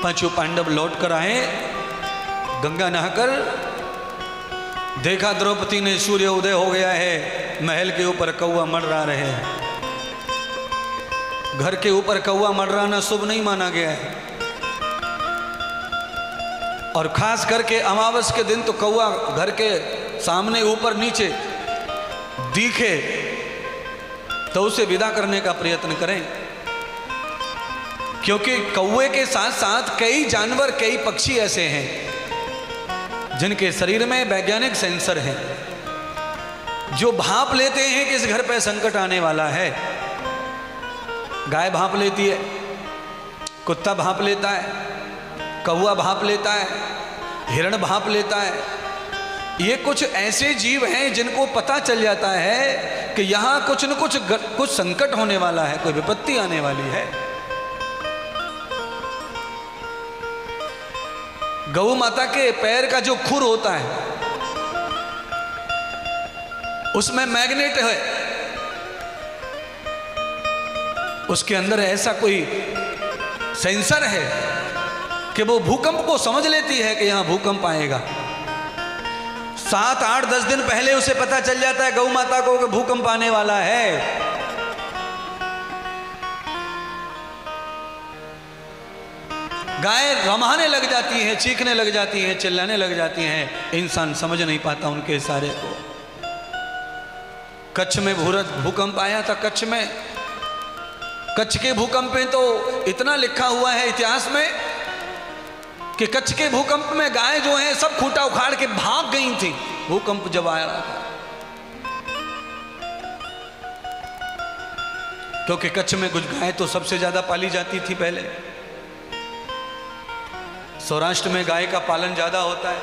पांचों पांडव लौट कर आए, गंगा नहाकर देखा द्रौपदी ने सूर्य उदय हो गया है, महल के ऊपर कौवा मंडरा रहे हैं। घर के ऊपर कौवा मंडराना शुभ नहीं माना गया है, और खास करके अमावस के दिन तो कौवा घर के सामने ऊपर नीचे दिखे तो उसे विदा करने का प्रयत्न करें, क्योंकि कौवे के साथ साथ कई जानवर, कई पक्षी ऐसे हैं जिनके शरीर में वैज्ञानिक सेंसर हैं, जो भांप लेते हैं कि इस घर पर संकट आने वाला है। गाय भांप लेती है, कुत्ता भांप लेता है, कौवा भांप लेता है, हिरण भांप लेता है। ये कुछ ऐसे जीव हैं जिनको पता चल जाता है कि यहाँ कुछ न कुछ संकट होने वाला है, कोई विपत्ति आने वाली है। गौ माता के पैर का जो खुर होता है उसमें मैग्नेट है, उसके अंदर ऐसा कोई सेंसर है कि वो भूकंप को समझ लेती है कि यहां भूकंप आएगा। 7, 8, 10 दिन पहले उसे पता चल जाता है गौ माता को कि भूकंप आने वाला है। गाय रमाने लग जाती है, चीखने लग जाती है, चिल्लाने लग जाती हैं, इंसान समझ नहीं पाता उनके इशारे को। कच्छ में भूकंप आया था, कच्छ के भूकंप में तो इतना लिखा हुआ है इतिहास में कि कच्छ के भूकंप में गाय जो है सब खूंटा उखाड़ के भाग गई थी भूकंप जब आया था, क्योंकि कच्छ में कुछ गाय तो सबसे ज्यादा पाली जाती थी पहले। सौराष्ट्र में गाय का पालन ज्यादा होता है।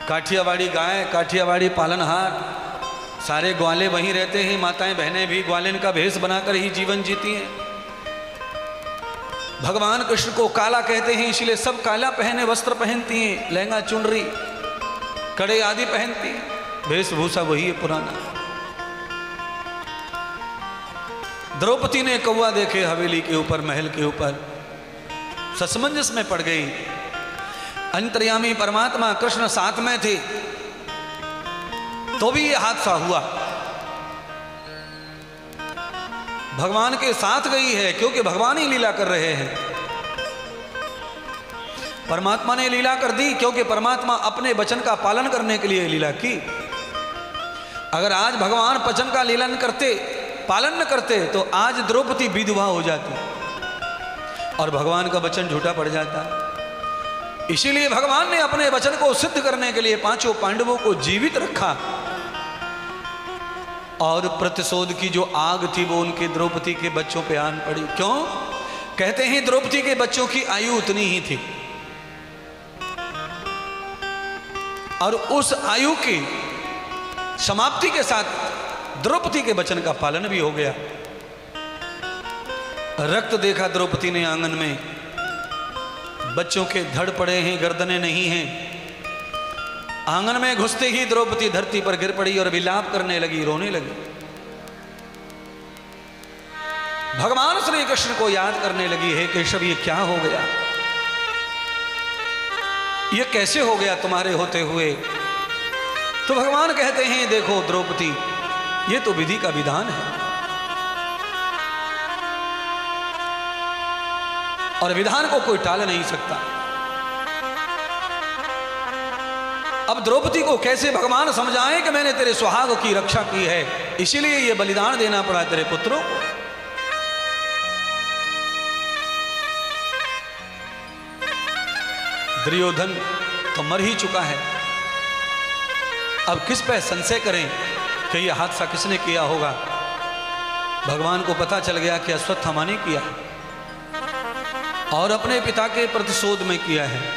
काठियावाड़ी गाय, काठियावाड़ी पालनहार, सारे ग्वाले वहीं रहते हैं। माताएं बहनें भी ग्वालिन का भेष बनाकर ही जीवन जीती हैं। भगवान कृष्ण को काला कहते हैं, इसलिए सब काला पहने वस्त्र पहनती हैं, लहंगा चुनरी कड़े आदि पहनती हैं, वेशभूषा वही है पुराना। द्रौपदी ने कौवा देखे हवेली के ऊपर, महल के ऊपर, ससमंजस में पड़ गई। अंतर्यामी परमात्मा कृष्ण साथ में थे तो भी ये हादसा हुआ। भगवान के साथ गई है क्योंकि भगवान ही लीला कर रहे हैं। परमात्मा ने लीला कर दी क्योंकि परमात्मा अपने वचन का पालन करने के लिए लीला की। अगर आज भगवान वचन का पालन न करते तो आज द्रौपदी विधवा हो जाती और भगवान का वचन झूठा पड़ जाता। इसीलिए भगवान ने अपने वचन को सिद्ध करने के लिए पांचों पांडवों को जीवित रखा, और प्रतिशोध की जो आग थी वो उनके द्रौपदी के बच्चों पे आन पड़ी। क्यों? कहते हैं द्रौपदी के बच्चों की आयु उतनी ही थी, और उस आयु की समाप्ति के साथ द्रौपदी के वचन का पालन भी हो गया। रक्त देखा द्रौपदी ने आंगन में, बच्चों के धड़ पड़े हैं, गर्दनें नहीं हैं। आंगन में घुसते ही द्रौपदी धरती पर गिर पड़ी और विलाप करने लगी, रोने लगी। भगवान श्री कृष्ण को याद करने लगी, हे केशव ये क्या हो गया, ये कैसे हो गया तुम्हारे होते हुए। तो भगवान कहते हैं देखो द्रौपदी, ये तो विधि का विधान है और विधान को कोई टाल नहीं सकता। अब द्रौपदी को कैसे भगवान समझाएं कि मैंने तेरे सुहाग की रक्षा की है, इसीलिए ये बलिदान देना पड़ा तेरे पुत्रों को। दुर्योधन तो मर ही चुका है, अब किस पे संशय करें कि यह हादसा किसने किया होगा। भगवान को पता चल गया कि अश्वत्थामा ने किया और अपने पिता के प्रतिशोध में किया है।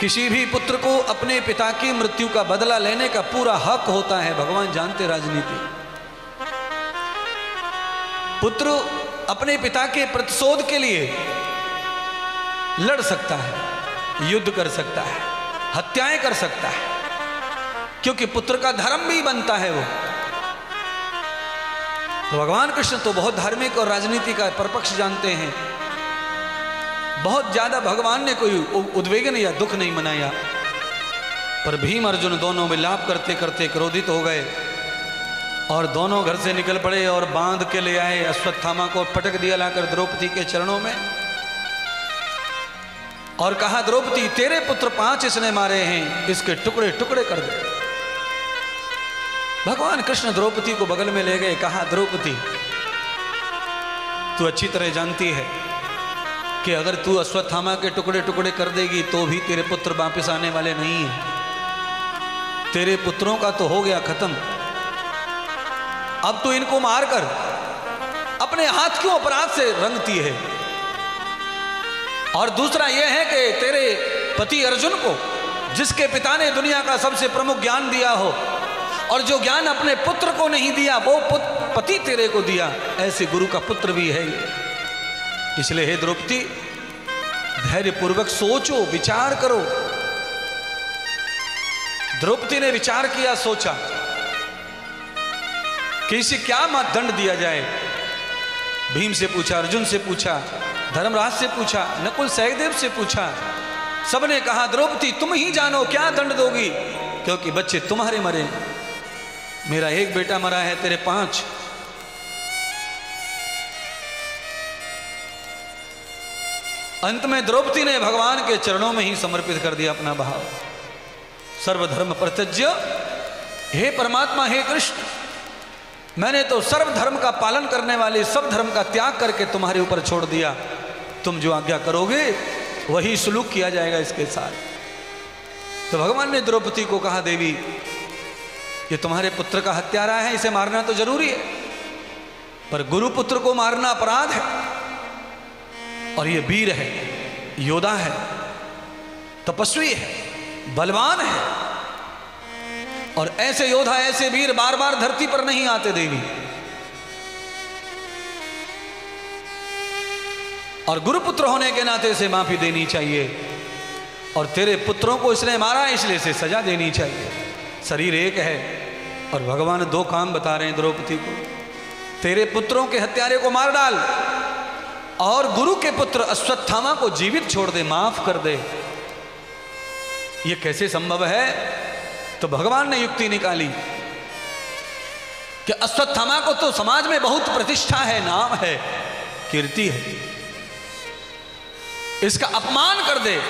किसी भी पुत्र को अपने पिता की मृत्यु का बदला लेने का पूरा हक होता है, भगवान जानते राजनीति। पुत्र अपने पिता के प्रतिशोध के लिए लड़ सकता है, युद्ध कर सकता है, हत्याएं कर सकता है, क्योंकि पुत्र का धर्म भी बनता है वो। तो भगवान कृष्ण तो बहुत धार्मिक और राजनीति का परपक्ष जानते हैं, बहुत ज्यादा भगवान ने कोई उद्वेगन या दुख नहीं मनाया। पर भीम अर्जुन दोनों विलाप करते करते क्रोधित हो गए और दोनों घर से निकल पड़े और बांध के ले आए अश्वत्थामा को, पटक दिया लाकर द्रौपदी के चरणों में और कहा, द्रौपदी तेरे पुत्र 5 इसने मारे हैं, इसके टुकड़े टुकड़े कर दे। भगवान कृष्ण द्रौपदी को बगल में ले गए, कहा, द्रौपदी तू अच्छी तरह जानती है कि अगर तू अश्वत्थामा के टुकड़े टुकड़े कर देगी तो भी तेरे पुत्र वापस आने वाले नहीं हैं। तेरे पुत्रों का तो हो गया खत्म। अब तू इनको मारकर अपने हाथ क्यों अपराध से रंगती है? और दूसरा यह है कि तेरे पति अर्जुन को, जिसके पिता ने दुनिया का सबसे प्रमुख ज्ञान दिया हो और जो ज्ञान अपने पुत्र को नहीं दिया वो पति तेरे को दिया, ऐसे गुरु का पुत्र भी है ये। इसलिए हे द्रौपदी धैर्यपूर्वक सोचो, विचार करो। द्रौपदी ने विचार किया, सोचा कि इसे क्या दंड दिया जाए। भीम से पूछा, अर्जुन से पूछा, धर्मराज से पूछा, नकुल सहदेव से पूछा। सबने कहा, द्रौपदी तुम ही जानो क्या दंड दोगी, क्योंकि बच्चे तुम्हारे मरे, मेरा एक बेटा मरा है, तेरे 5। अंत में द्रौपदी ने भगवान के चरणों में ही समर्पित कर दिया अपना भाव। सर्वधर्म परित्यज्य, हे परमात्मा, हे कृष्ण, मैंने तो सर्वधर्म का पालन करने वाले सब धर्म का त्याग करके तुम्हारे ऊपर छोड़ दिया। तुम जो आज्ञा करोगे वही सुलूक किया जाएगा इसके साथ। तो भगवान ने द्रौपदी को कहा, देवी ये तुम्हारे पुत्र का हत्यारा है, इसे मारना तो जरूरी है, पर गुरुपुत्र को मारना अपराध है। और ये वीर है, योद्धा है, तपस्वी है, बलवान है, और ऐसे योद्धा ऐसे वीर बार बार धरती पर नहीं आते देवी। और गुरुपुत्र होने के नाते इसे माफी देनी चाहिए, और तेरे पुत्रों को इसने मारा इसलिए इसे सजा देनी चाहिए। शरीर एक है और भगवान 2 काम बता रहे हैं द्रौपदी को, तेरे पुत्रों के हत्यारे को मार डाल और गुरु के पुत्र अश्वत्थामा को जीवित छोड़ दे, माफ कर दे। ये कैसे संभव है? तो भगवान ने युक्ति निकाली कि अश्वत्थामा को तो समाज में बहुत प्रतिष्ठा है, नाम है, कीर्ति है, इसका अपमान कर दे।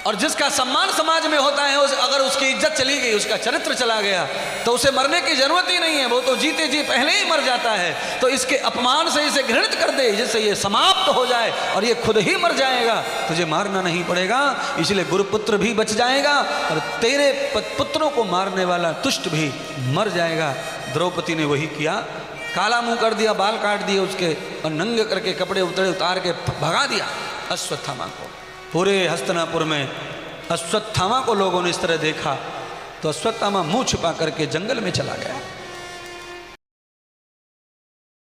और जिसका सम्मान समाज में होता है, अगर उसकी इज्जत चली गई, उसका चरित्र चला गया, तो उसे मरने की जरूरत ही नहीं है, वो तो जीते जी पहले ही मर जाता है। तो इसके अपमान से इसे घृणित कर दे, जिससे ये समाप्त हो जाए और ये खुद ही मर जाएगा, तुझे मारना नहीं पड़ेगा। इसलिए गुरुपुत्र भी बच जाएगा और तेरे पुत्रों को मारने वाला दुष्ट भी मर जाएगा। द्रौपदी ने वही किया, काला मुंह कर दिया, बाल काट दिए उसके और नंगे करके कपड़े उतार के भगा दिया अश्वत्थामा को। पूरे हस्तिनापुर में अश्वत्थामा को लोगों ने इस तरह देखा तो अश्वत्थामा मुंह छुपा करके जंगल में चला गया।